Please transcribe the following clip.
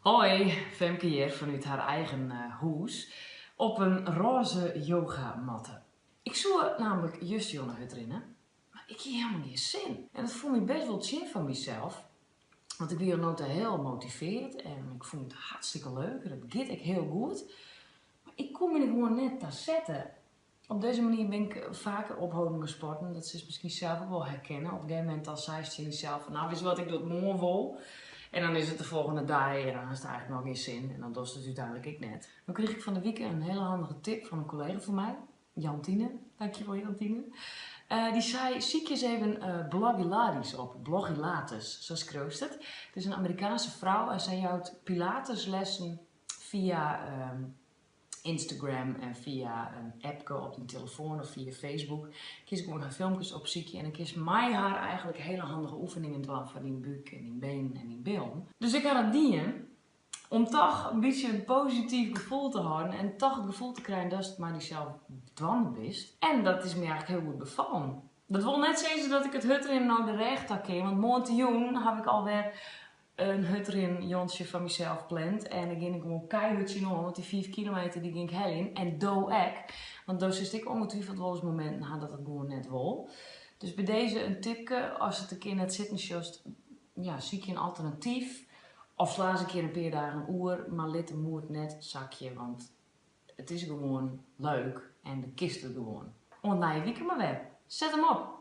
Hoi, Femke hier vanuit haar eigen huis op een roze yogamatte. Ik zou namelijk juist Jonne het rennen, maar ik heb helemaal geen zin. En dat vond ik best wel zin van mezelf. Want ik ben nota heel gemotiveerd en ik vond het hartstikke leuk en dat gaat ik heel goed. Maar ik kon me er gewoon net te zetten. Op deze manier ben ik vaker ophouden met sporten. Dat ze misschien zelf ook wel herkennen. Op een gegeven moment als zij zien zelf van, nou, weet je wat, ik doe het morgen vol. En dan is het de volgende dag en dan is het eigenlijk nog geen zin. En dan doet het uiteindelijk ik net. Dan kreeg ik van de week een hele handige tip van een collega van mij. Jantine. Dankjewel Jantine. Die zei, zie je eens even Blogilates op. Blogilates, zo schreef het. Het is een Amerikaanse vrouw en zij houdt pilateslessen via Instagram en via een app op die telefoon of via Facebook. Kies ik gewoon haar filmpjes op ziekje en dan kies mij haar eigenlijk hele handige oefeningen doen van die buik en die benen en die billen. Dus ik had het dienen om toch een beetje een positief gevoel te houden en toch het gevoel te krijgen dat het maar die zelf dwan wist. En dat is me eigenlijk heel goed bevallen. Dat wil net zeggen dat ik het hutterin nou de recht had, want morgen heb ik alweer een hutterin Jonsje van mezelf gepland. En dan ging ik gewoon keihard zien want die 5 kilometer die ging ik hel in. En doe ik. Want dus is ik ongetwijfeld wel eens moment dat het gewoon net wil. Dus bij deze een tipje, als het een keer net zitten shows, ja, zie je een alternatief. Of sla eens een keer een paar dagen een oer, maar let de moed net zakje, want het is gewoon leuk en de kist er gewoon. En na je weekend maar weer. Zet hem op!